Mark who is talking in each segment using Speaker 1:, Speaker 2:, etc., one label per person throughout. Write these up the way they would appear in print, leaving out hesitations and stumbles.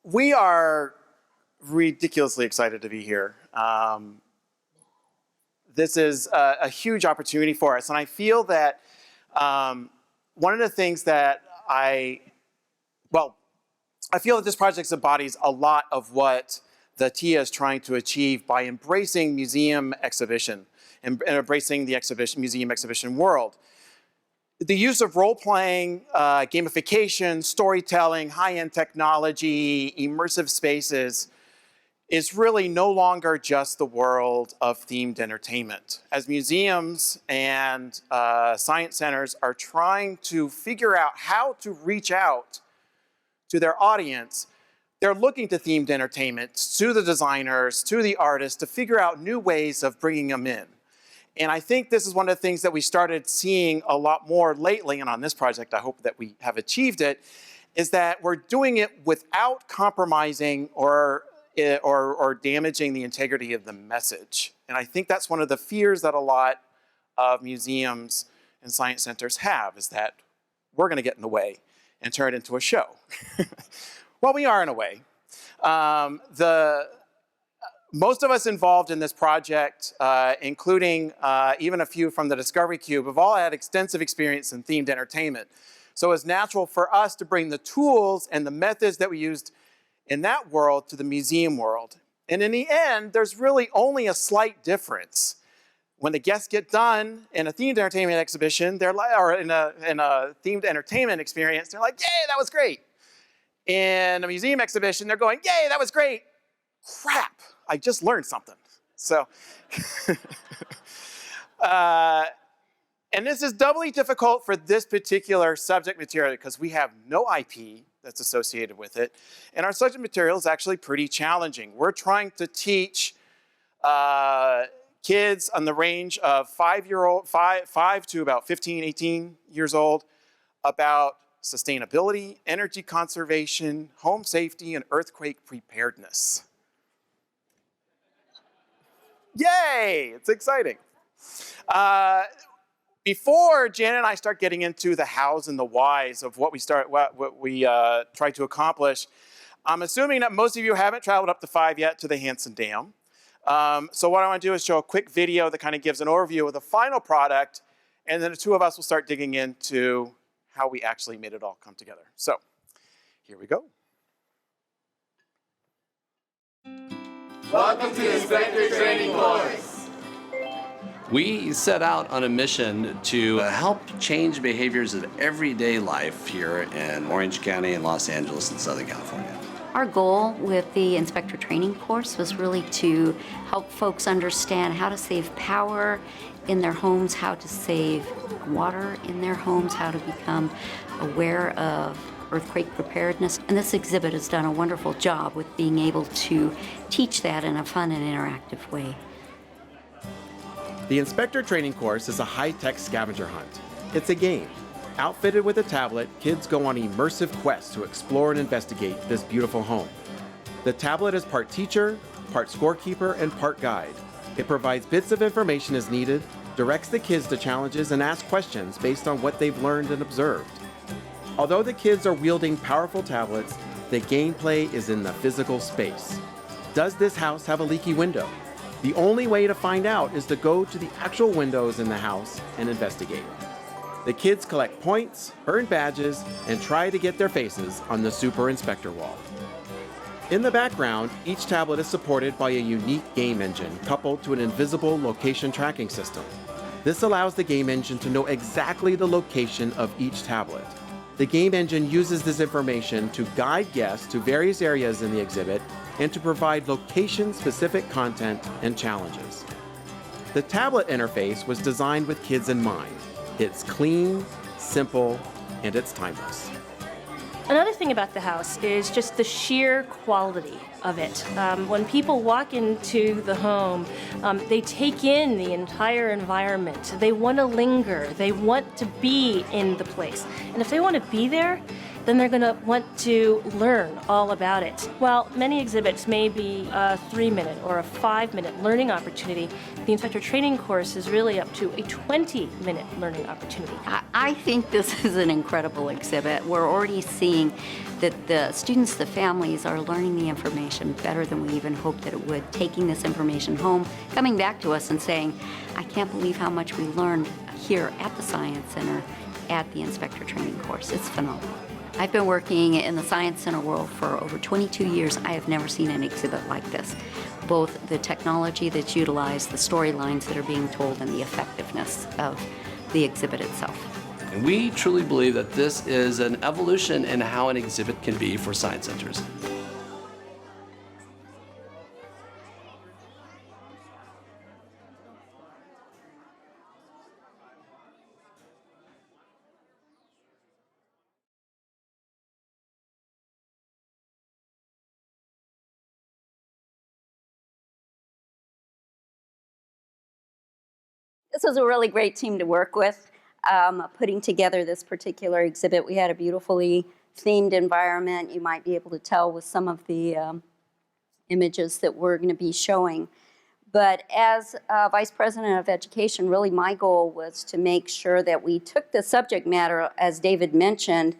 Speaker 1: We are ridiculously excited to be here. This is a huge opportunity for us, and I feel that one of the things that I feel that this project embodies a lot of what the TIA is trying to achieve by embracing museum exhibition and embracing the museum exhibition world. The use of role-playing, gamification, storytelling, high-end technology, immersive spaces is really no longer just the world of themed entertainment. As museums and science centers are trying to figure out how to reach out to their audience, they're looking to themed entertainment, to the designers, to the artists, to figure out new ways of bringing them in. And I think this is one of the things that we started seeing a lot more lately, and on this project, I hope that we have achieved it, is that we're doing it without compromising or damaging the integrity of the message. And I think that's one of the fears that a lot of museums and science centers have, is that we're gonna get in the way and turn it into a show. Well, we are in a way. Most of us involved in this project, including even a few from the Discovery Cube, have all had extensive experience in themed entertainment. So it's natural for us to bring the tools and the methods that we used in that world to the museum world. And in the end, there's really only a slight difference. When the guests get done in a themed entertainment exhibition, they're like, or in a themed entertainment experience, they're like, yay, that was great. In a museum exhibition, they're going, yay, that was great. Crap, I just learned something. So, and this is doubly difficult for this particular subject material because we have no IP that's associated with it. And our subject material is actually pretty challenging. We're trying to teach kids on the range of 5 to about 15, 18 years old about sustainability, energy conservation, home safety, and earthquake preparedness. Yay, it's exciting. Before Janet and I start getting into the hows and the whys of what we try to accomplish, I'm assuming that most of you haven't traveled up the 5 yet to the Hansen Dam. So what I want to do is show a quick video that kind of gives an overview of the final product, and then the two of us will start digging into how we actually made it all come together. So here we go.
Speaker 2: Welcome to the Inspector Training Course.
Speaker 3: We set out on a mission to help change behaviors of everyday life here in Orange County and Los Angeles in Southern California.
Speaker 4: Our goal with the Inspector Training Course was really to help folks understand how to save power in their homes, how to save water in their homes, how to become aware of earthquake preparedness. And this exhibit has done a wonderful job with being able to teach that in a fun and interactive way.
Speaker 5: The Inspector Training Course is a high-tech scavenger hunt. It's a game. Outfitted with a tablet, kids go on immersive quests to explore and investigate this beautiful home. The tablet is part teacher, part scorekeeper, and part guide. It provides bits of information as needed, directs the kids to challenges, and asks questions based on what they've learned and observed. Although the kids are wielding powerful tablets, the gameplay is in the physical space. Does this house have a leaky window? The only way to find out is to go to the actual windows in the house and investigate. The kids collect points, earn badges, and try to get their faces on the Super Inspector wall. In the background, each tablet is supported by a unique game engine coupled to an invisible location tracking system. This allows the game engine to know exactly the location of each tablet. The game engine uses this information to guide guests to various areas in the exhibit and to provide location-specific content and challenges. The tablet interface was designed with kids in mind. It's clean, simple, and it's timeless.
Speaker 6: Another thing about the house is just the sheer quality of it. When people walk into the home, they take in the entire environment. They want to linger. They want to be in the place. And if they want to be there, then they're going to want to learn all about it. While many exhibits may be a 3-minute or a 5-minute learning opportunity, the inspector training course is really up to a 20-minute learning opportunity.
Speaker 4: I think this is an incredible exhibit. We're already seeing that the students, the families are learning the information better than we even hoped that it would, taking this information home, coming back to us and saying, I can't believe how much we learned here at the Science Center at the inspector training course. It's phenomenal. I've been working in the Science Center world for over 22 years. I have never seen an exhibit like this. Both the technology that's utilized, the storylines that are being told, and the effectiveness of the exhibit itself.
Speaker 3: And we truly believe that this is an evolution in how an exhibit can be for science centers.
Speaker 4: This was a really great team to work with, putting together this particular exhibit. We had a beautifully themed environment. You might be able to tell with some of the images that we're going to be showing. But as Vice President of Education, really my goal was to make sure that we took the subject matter, as David mentioned.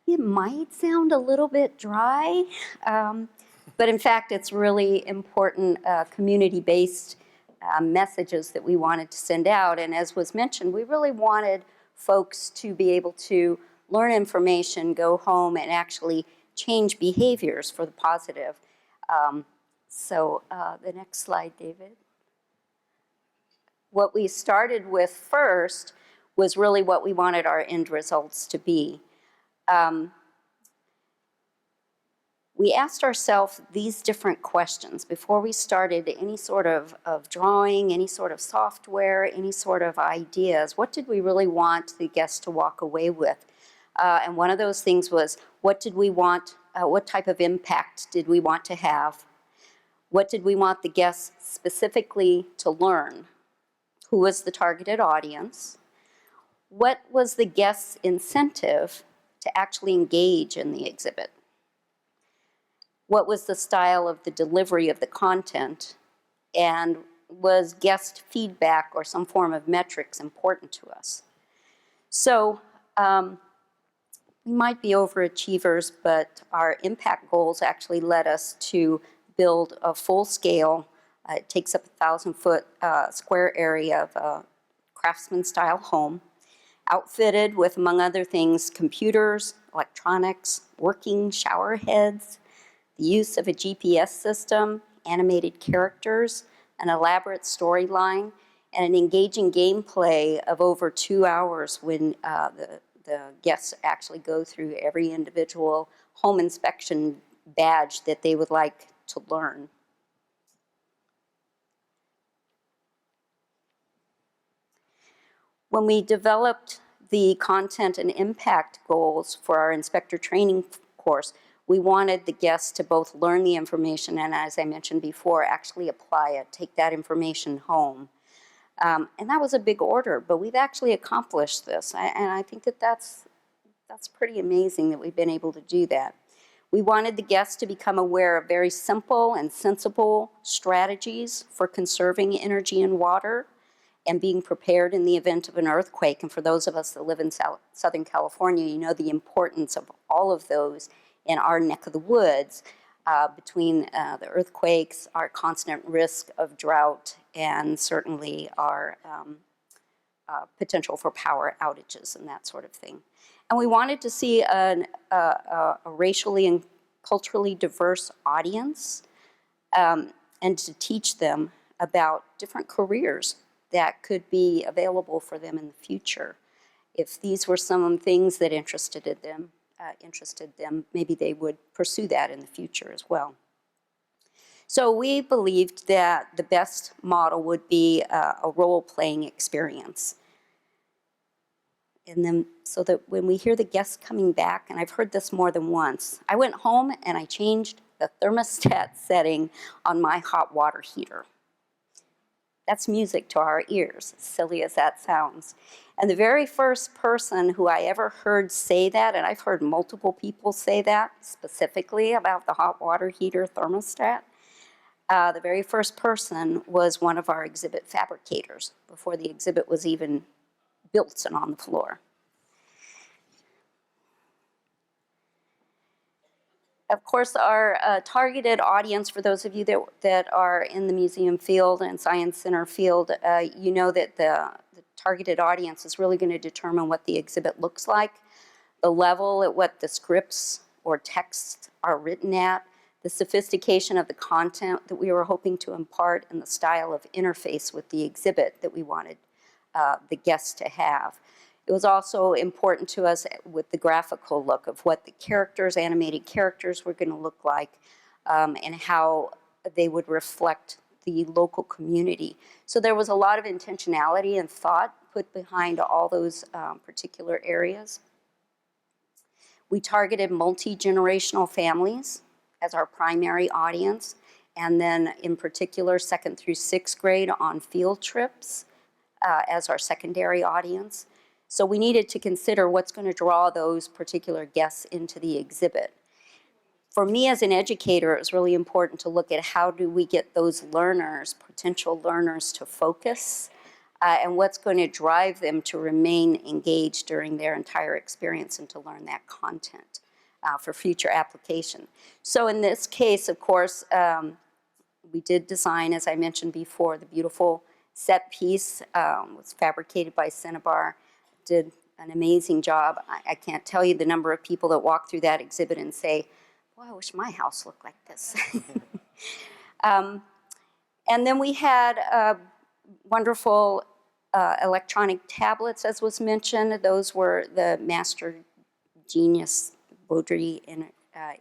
Speaker 4: It might sound a little bit dry, but in fact it's really important community-based messages that we wanted to send out. And as was mentioned, we really wanted folks to be able to learn information, go home, and actually change behaviors for the positive. The next slide, David. What we started with first was really what we wanted our end results to be. We asked ourselves these different questions before we started any sort of drawing, any sort of software, any sort of ideas. What did we really want the guests to walk away with? And one of those things was, what did we want, what type of impact did we want to have? What did we want the guests specifically to learn? Who was the targeted audience? What was the guest's incentive to actually engage in the exhibit? What was the style of the delivery of the content? And was guest feedback or some form of metrics important to us? So we might be overachievers, but our impact goals actually led us to build a full-scale, it takes up 1,000-foot square area of a craftsman-style home, outfitted with, among other things, computers, electronics, working shower heads, the use of a GPS system, animated characters, an elaborate storyline, and an engaging gameplay of over 2 hours when the guests actually go through every individual home inspection badge that they would like to learn. When we developed the content and impact goals for our inspector training course, we wanted the guests to both learn the information and, as I mentioned before, actually apply it, take that information home. And that was a big order, but we've actually accomplished this. And I think that that's pretty amazing that we've been able to do that. We wanted the guests to become aware of very simple and sensible strategies for conserving energy and water and being prepared in the event of an earthquake. And for those of us that live in Southern California, you know the importance of all of those in our neck of the woods, between the earthquakes, our constant risk of drought, and certainly our potential for power outages and that sort of thing. And we wanted to see a racially and culturally diverse audience, and to teach them about different careers that could be available for them in the future. If these were some things that interested them, maybe they would pursue that in the future as well. So we believed that the best model would be a role-playing experience. And then, so that when we hear the guests coming back, and I've heard this more than once, I went home and I changed the thermostat setting on my hot water heater. That's music to our ears, silly as that sounds. And the very first person who I ever heard say that, and I've heard multiple people say that specifically about the hot water heater thermostat, the very first person was one of our exhibit fabricators before the exhibit was even built and on the floor. Of course, our targeted audience, for those of you that are in the museum field and science center field, you know that the targeted audience is really going to determine what the exhibit looks like, the level at what the scripts or texts are written at, the sophistication of the content that we were hoping to impart, and the style of interface with the exhibit that we wanted the guests to have. It was also important to us with the graphical look of what the characters, animated characters, were going to look like, and how they would reflect the local community. So there was a lot of intentionality and thought put behind all those particular areas. We targeted multi-generational families as our primary audience, and then in particular 2nd through 6th grade on field trips as our secondary audience. So we needed to consider what's going to draw those particular guests into the exhibit. For me as an educator, it was really important to look at how do we get those learners, potential learners, to focus, and what's going to drive them to remain engaged during their entire experience and to learn that content for future application. So in this case, of course, we did design, as I mentioned before, the beautiful set piece was fabricated by Cinnabar. Did an amazing job. I can't tell you the number of people that walk through that exhibit and say, boy, I wish my house looked like this. And then we had wonderful electronic tablets, as was mentioned. Those were the Master Genius Worldbuildr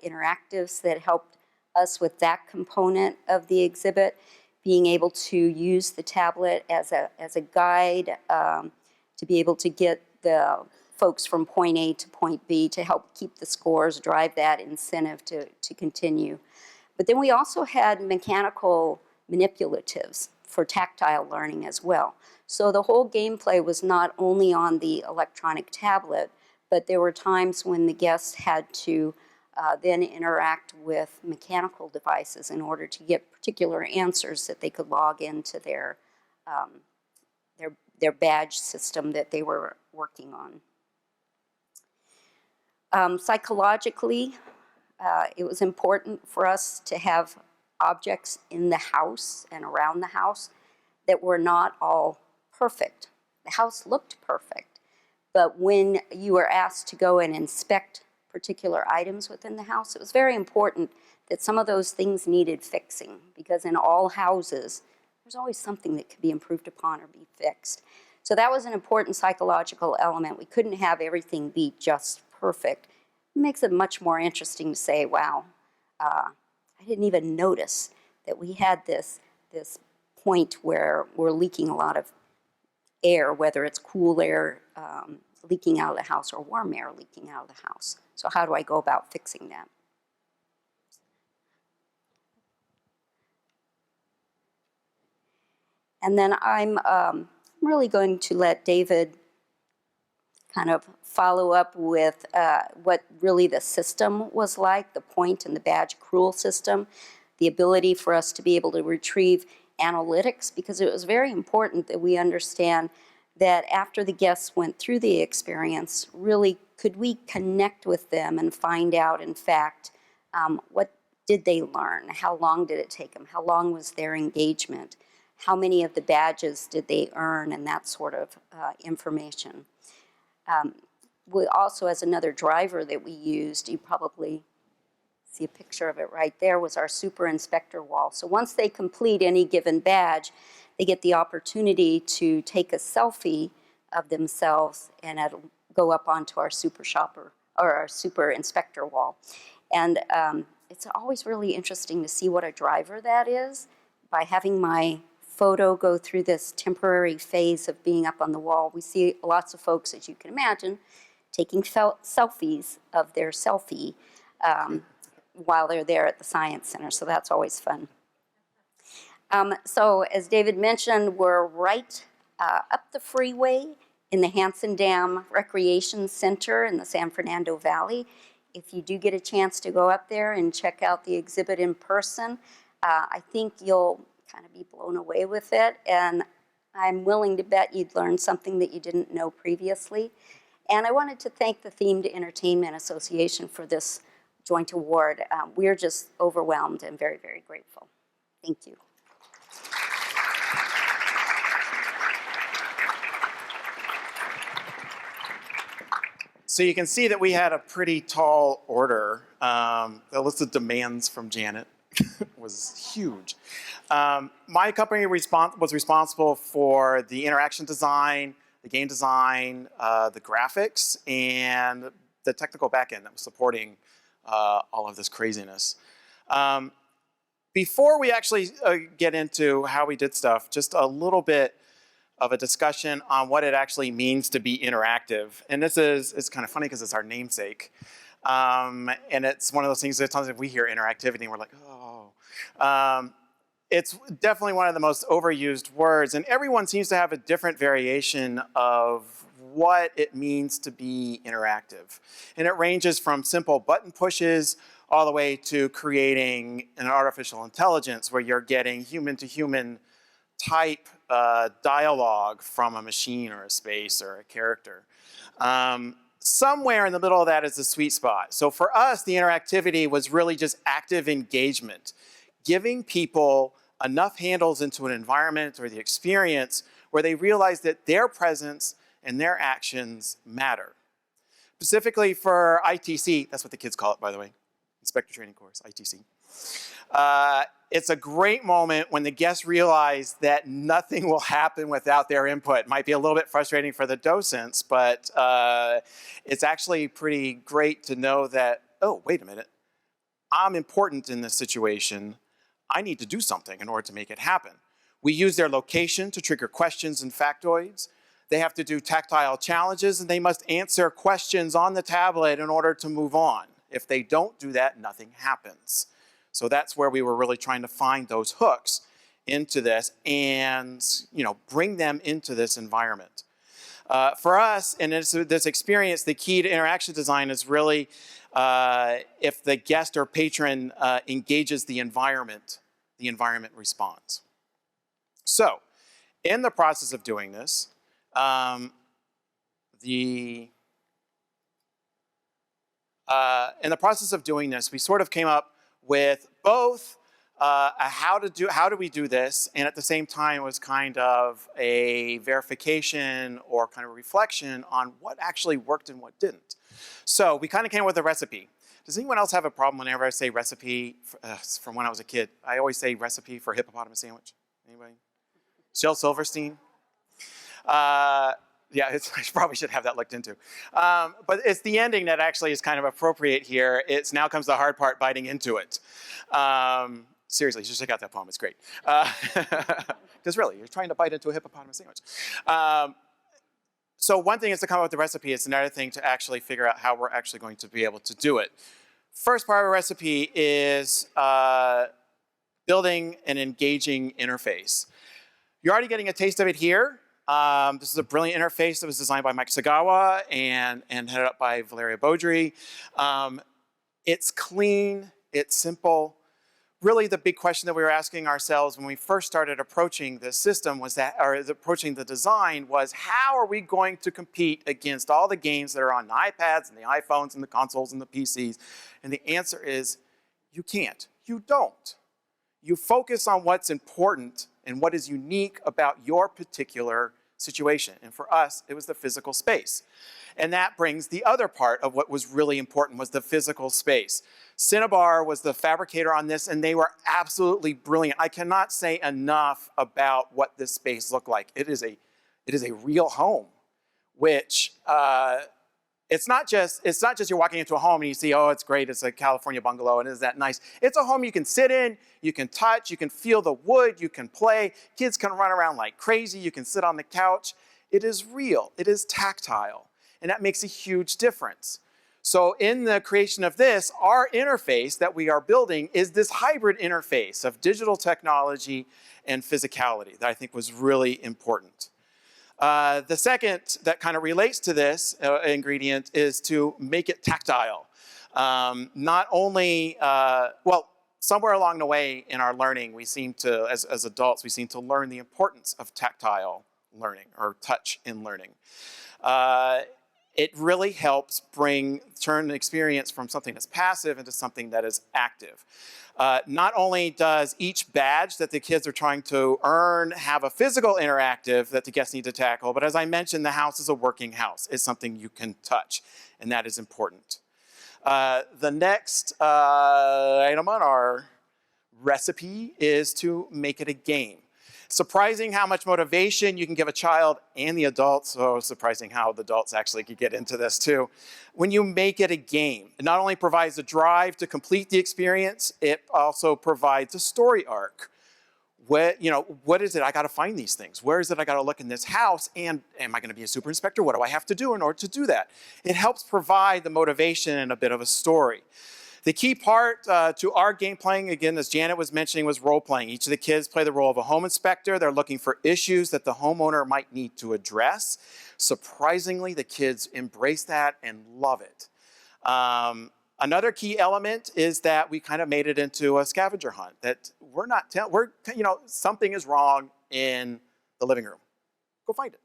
Speaker 4: interactives that helped us with that component of the exhibit, being able to use the tablet as a guide, to be able to get the folks from point A to point B to help keep the scores, drive that incentive to continue. But then we also had mechanical manipulatives for tactile learning as well. So the whole gameplay was not only on the electronic tablet, but there were times when the guests had to then interact with mechanical devices in order to get particular answers that they could log into their badge system that they were working on. Psychologically, it was important for us to have objects in the house and around the house that were not all perfect. The house looked perfect, but when you were asked to go and inspect particular items within the house, it was very important that some of those things needed fixing, because in all houses, there's always something that could be improved upon or be fixed. So that was an important psychological element. We couldn't have everything be just perfect. It makes it much more interesting to say, wow, I didn't even notice that we had this point where we're leaking a lot of air, whether it's cool air leaking out of the house or warm air leaking out of the house. So how do I go about fixing that? And then I'm really going to let David kind of follow up with what really the system was like, the point and the badge accrual system, the ability for us to be able to retrieve analytics, because it was very important that we understand that after the guests went through the experience, really could we connect with them and find out, in fact, what did they learn? How long did it take them? How long was their engagement? How many of the badges did they earn, and that sort of information. We also, as another driver that we used, you probably see a picture of it right there, was our super inspector wall. So once they complete any given badge, they get the opportunity to take a selfie of themselves, and it'll go up onto our super shopper or our super inspector wall. And it's always really interesting to see what a driver that is. By having my photo go through this temporary phase of being up on the wall, we see lots of folks, as you can imagine, taking selfies of their selfie while they're there at the Science Center, so that's always fun. So as David mentioned, we're right up the freeway in the Hanson Dam Recreation Center in the San Fernando Valley. If you do get a chance to go up there and check out the exhibit in person, I think you'll kind of be blown away with it, and I'm willing to bet you'd learn something that you didn't know previously. And I wanted to thank the Themed Entertainment Association for this joint award. We're just overwhelmed and very, very grateful. Thank you.
Speaker 1: So you can see that we had a pretty tall order. The list of demands from Janet was huge. My company was responsible for the interaction design, the game design, the graphics, and the technical backend that was supporting all of this craziness. Before we actually get into how we did stuff, just a little bit of a discussion on what it actually means to be interactive. And this it's kind of funny because it's our namesake. And it's one of those things that sometimes we hear interactivity and we're like, oh. It's definitely one of the most overused words, and everyone seems to have a different variation of what it means to be interactive. And it ranges from simple button pushes all the way to creating an artificial intelligence where you're getting human-to-human type dialogue from a machine or a space or a character. Somewhere in the middle of that is the sweet spot. So for us, the interactivity was really just active engagement, giving people enough handles into an environment or the experience where they realize that their presence and their actions matter. Specifically for ITC, that's what the kids call it, by the way, Inspector Training Course, ITC. It's a great moment when the guests realize that nothing will happen without their input. It might be a little bit frustrating for the docents, but it's actually pretty great to know that, oh, wait a minute, I'm important in this situation. I need to do something in order to make it happen. We use their location to trigger questions and factoids. They have to do tactile challenges, and they must answer questions on the tablet in order to move on. If they don't do that, nothing happens. So that's where we were really trying to find those hooks into this and bring them into this environment. For us, in this experience, the key to interaction design is really if the guest or patron engages the environment responds. So, in the process of doing this, we sort of came up with both how do we do this, and at the same time was kind of a verification or kind of reflection on what actually worked and what didn't. So we kind of came up with a recipe. Does anyone else have a problem whenever I say recipe from when I was a kid? I always say recipe for hippopotamus sandwich. Anybody? Shel Silverstein? Yeah, I probably should have that looked into. But it's the ending that actually is kind of appropriate here. It's now comes the hard part, biting into it. Seriously, you should check out that poem. It's great. Because really, you're trying to bite into a hippopotamus sandwich. So one thing is to come up with the recipe. It's another thing to actually figure out how we're actually going to be able to do it. First part of a recipe is building an engaging interface. You're already getting a taste of it here. This is a brilliant interface that was designed by Mike Sagawa and headed up by Valeria Beaudry. It's clean, it's simple. Really the big question that we were asking ourselves when we first started approaching the system approaching the design was, how are we going to compete against all the games that are on the iPads and the iPhones and the consoles and the PCs? And the answer is, you can't, you don't. You focus on what's important and what is unique about your particular situation. And for us, it was the physical space. And that brings the other part of what was really important, was the physical space. Cinnabar was the fabricator on this, and they were absolutely brilliant. I cannot say enough about what this space looked like. It is a real home, which it's not just you're walking into a home and you see, oh, it's great, it's a California bungalow, and isn't that nice? It's a home you can sit in, you can touch, you can feel the wood, you can play, kids can run around like crazy, you can sit on the couch. It is real, it is tactile, and that makes a huge difference. So in the creation of this, our interface that we are building is this hybrid interface of digital technology and physicality that I think was really important. The second that kind of relates to this ingredient is to make it tactile. Not only, well, somewhere along the way in our learning, we seem to, as adults, we seem to learn the importance of tactile learning or touch in learning. It really helps turn the experience from something that's passive into something that is active. Not only does each badge that the kids are trying to earn have a physical interactive that the guests need to tackle, but as I mentioned, the house is a working house. It's something you can touch, and that is important. The next item on our recipe is to make it a game. Surprising how much motivation you can give a child and the adults. So surprising how the adults actually could get into this too. When you make it a game, it not only provides a drive to complete the experience, it also provides a story arc. What is it? I got to find these things. Where is it? I got to look in this house. And am I going to be a super inspector? What do I have to do in order to do that? It helps provide the motivation and a bit of a story. The key part to our game playing, again, as Janet was mentioning, was role playing. Each of the kids play the role of a home inspector. They're looking for issues that the homeowner might need to address. Surprisingly, the kids embrace that and love it. Another key element is that we kind of made it into a scavenger hunt. That something is wrong in the living room. Go find it.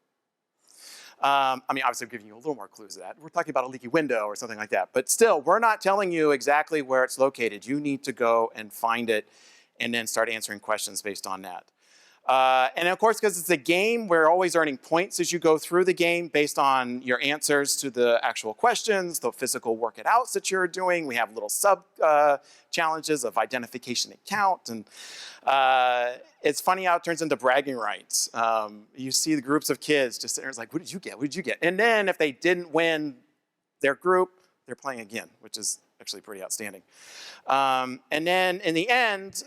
Speaker 1: Obviously, I'm giving you a little more clues to that. We're talking about a leaky window or something like that. But still, we're not telling you exactly where it's located. You need to go and find it and then start answering questions based on that. And of course, because it's a game, we're always earning points as you go through the game based on your answers to the actual questions, the physical work it outs that you're doing. We have little sub challenges of identification and count. And it's funny how it turns into bragging rights. You see the groups of kids just sitting there, it's like, what did you get? What did you get? And then if they didn't win their group, they're playing again, which is actually pretty outstanding. And then in the end,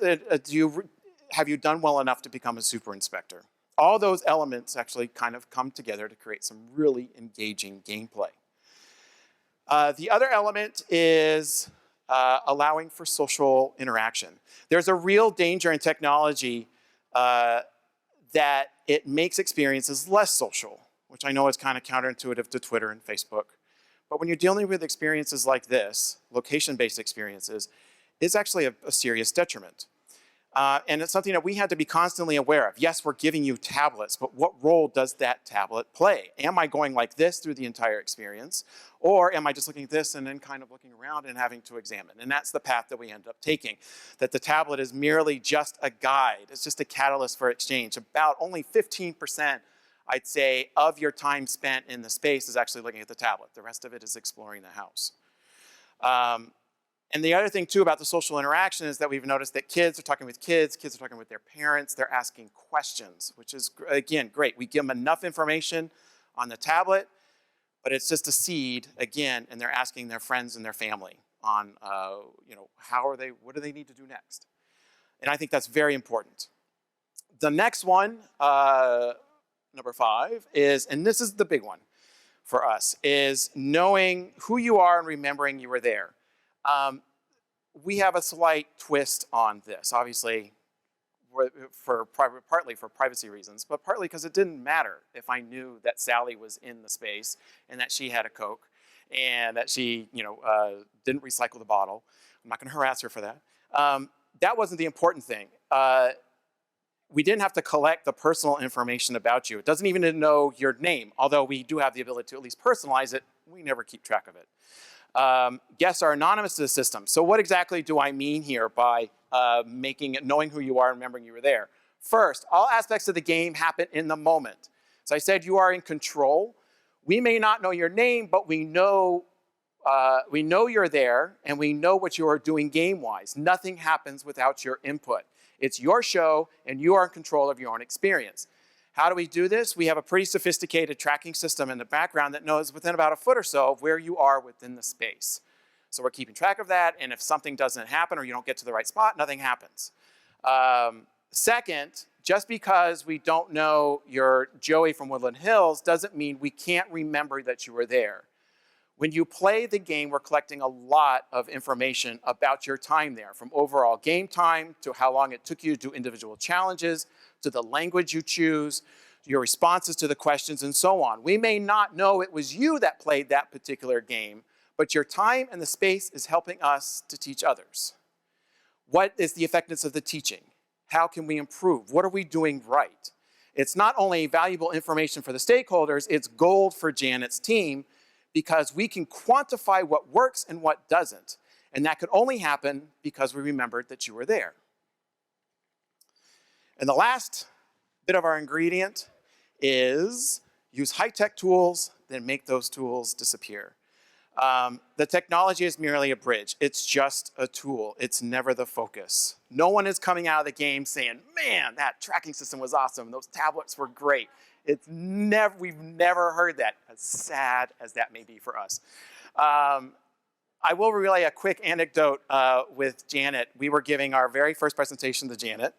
Speaker 1: have you done well enough to become a super inspector? All those elements actually kind of come together to create some really engaging gameplay. The other element is allowing for social interaction. There's a real danger in technology that it makes experiences less social, which I know is kind of counterintuitive to Twitter and Facebook. But when you're dealing with experiences like this, location-based experiences, it's actually a serious detriment. And it's something that we had to be constantly aware of. Yes, we're giving you tablets, but what role does that tablet play? Am I going like this through the entire experience? Or am I just looking at this and then kind of looking around and having to examine? And that's the path that we end up taking, that the tablet is merely just a guide. It's just a catalyst for exchange. About only 15%, I'd say, of your time spent in the space is actually looking at the tablet. The rest of it is exploring the house. And the other thing, too, about the social interaction is that we've noticed that kids are talking with kids are talking with their parents, they're asking questions, which is, again, great. We give them enough information on the tablet, but it's just a seed, again, and they're asking their friends and their family on, what do they need to do next? And I think that's very important. The next one, number 5, is, and this is the big one for us, is knowing who you are and remembering you were there. We have a slight twist on this, obviously, partly for privacy reasons, but partly because it didn't matter if I knew that Sally was in the space and that she had a Coke and that she, didn't recycle the bottle. I'm not going to harass her for that. That wasn't the important thing. We didn't have to collect the personal information about you. It doesn't even know your name, although we do have the ability to at least personalize it. We never keep track of it. Guests are anonymous to the system. So what exactly do I mean here by knowing who you are and remembering you were there? First, all aspects of the game happen in the moment. So I said you are in control. We may not know your name, but we know you're there and we know what you are doing game-wise. Nothing happens without your input. It's your show and you are in control of your own experience. How do we do this? We have a pretty sophisticated tracking system in the background that knows within about a foot or so of where you are within the space. So we're keeping track of that, and if something doesn't happen or you don't get to the right spot, nothing happens. Second, just because we don't know you're Joey from Woodland Hills doesn't mean we can't remember that you were there. When you play the game, we're collecting a lot of information about your time there, from overall game time to how long it took you to do individual challenges, to the language you choose, your responses to the questions, and so on. We may not know it was you that played that particular game, but your time and the space is helping us to teach others. What is the effectiveness of the teaching? How can we improve? What are we doing right? It's not only valuable information for the stakeholders, it's gold for Janet's team because we can quantify what works and what doesn't. And that could only happen because we remembered that you were there. And the last bit of our ingredient is use high-tech tools, then make those tools disappear. The technology is merely a bridge. It's just a tool. It's never the focus. No one is coming out of the game saying, man, that tracking system was awesome. Those tablets were great. We've never heard that, as sad as that may be for us. I will relay a quick anecdote with Janet. We were giving our very first presentation to Janet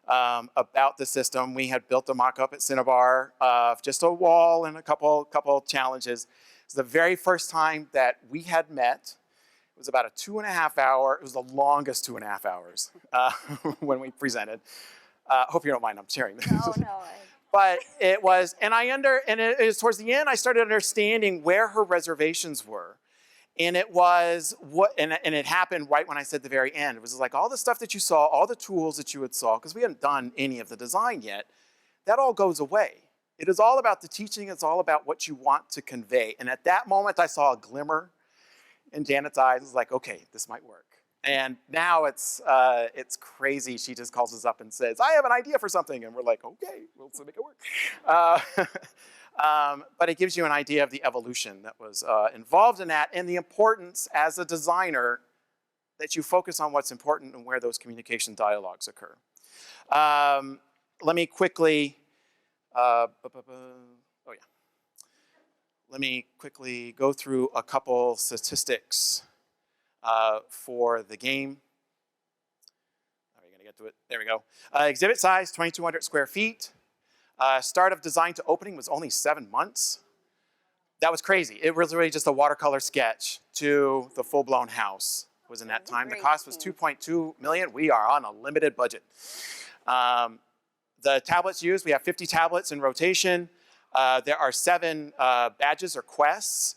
Speaker 1: about the system. We had built a mock-up at Cinnabar of just a wall and a couple challenges. It was the very first time that we had met. It was about a 2.5 hour, it was the longest 2.5 hours when we presented. Hope you don't mind, I'm sharing this.
Speaker 4: No.
Speaker 1: But it was, and it was towards the end, I started understanding where her reservations were. And it was, and it happened right when I said the very end. It was like all the stuff that you saw, all the tools that you had saw, because we hadn't done any of the design yet, that all goes away. It is all about the teaching. It's all about what you want to convey. And at that moment, I saw a glimmer in Janet's eyes. It was like, okay, this might work. And now it's crazy. She just calls us up and says, I have an idea for something. And we're like, okay, we'll make it work. But it gives you an idea of the evolution that was involved in that and the importance as a designer that you focus on what's important and where those communication dialogues occur. Let me quickly, let me quickly go through a couple statistics for the game. Are you gonna get to it? There we go. Exhibit size, 2,200 square feet. Start of design to opening was only 7 months. That was crazy. It was really just a watercolor sketch to the full-blown house was in that time. The cost was $2.2 million. We are on a limited budget. The tablets used, we have 50 tablets in rotation. There are 7 badges or quests.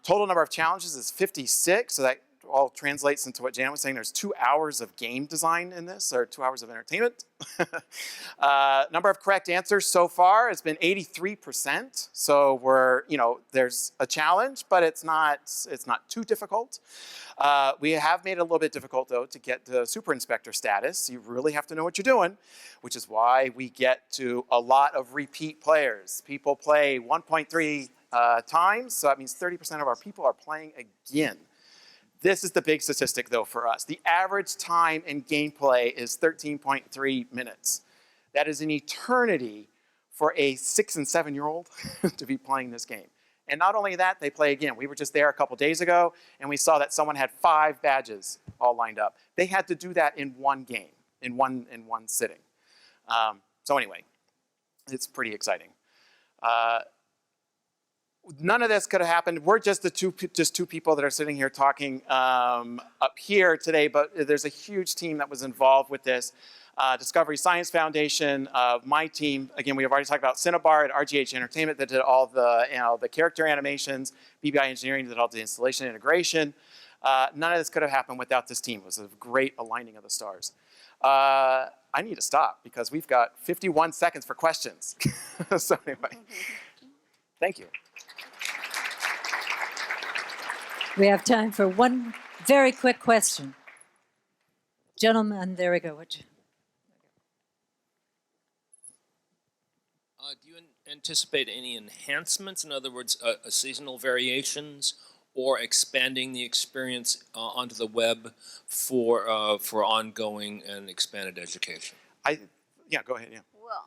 Speaker 1: Total number of challenges is 56, so that all translates into what Janet was saying. There's 2 hours of game design in this, or 2 hours of entertainment. Number of correct answers so far has been 83%. So we're, there's a challenge, but it's not too difficult. We have made it a little bit difficult, though, to get the super inspector status. You really have to know what you're doing, which is why we get to a lot of repeat players. People play 1.3 times, so that means 30% of our people are playing again. This is the big statistic, though, for us. The average time in gameplay is 13.3 minutes. That is an eternity for a 6- and 7-year-old to be playing this game. And not only that, they play again. We were just there a couple days ago, and we saw that someone had 5 badges all lined up. They had to do that in one game, in one sitting. So anyway, it's pretty exciting. None of this could have happened. We're just two people that are sitting here talking up here today, but there's a huge team that was involved with this. Discovery Science Foundation, my team, again, we have already talked about Cinnabar at RGH Entertainment that did all the character animations, BBI Engineering did all the installation and integration. None of this could have happened without this team. It was a great aligning of the stars. I need to stop because we've got 51 seconds for questions. So anyway, thank you.
Speaker 7: We have time for one very quick question. Gentlemen, there we go.
Speaker 8: Do you anticipate any enhancements, in other words, seasonal variations, or expanding the experience onto the web for ongoing and expanded education?
Speaker 1: Yeah, go ahead, yeah.
Speaker 4: Well,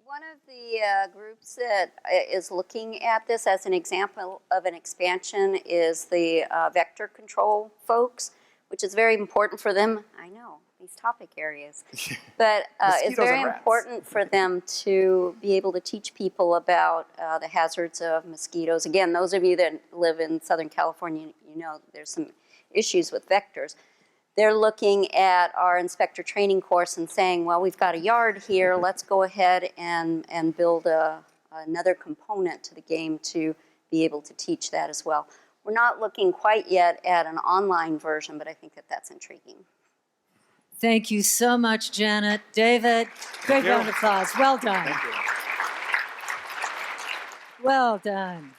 Speaker 4: one of the groups that is looking at this as an example of an expansion is the vector control folks, which is very important for them. I know, these topic areas. But it's very important for them to be able to teach people about the hazards of mosquitoes. Again, those of you that live in Southern California, you know there's some issues with vectors. they're looking at our inspector training course and saying, well, we've got a yard here, let's go ahead and build another component to the game to be able to teach that as well. We're not looking quite yet at an online version, but I think that that's intriguing.
Speaker 7: Thank you so much, Janet. David, great round of applause. Well done.
Speaker 1: Thank you.
Speaker 7: Well done.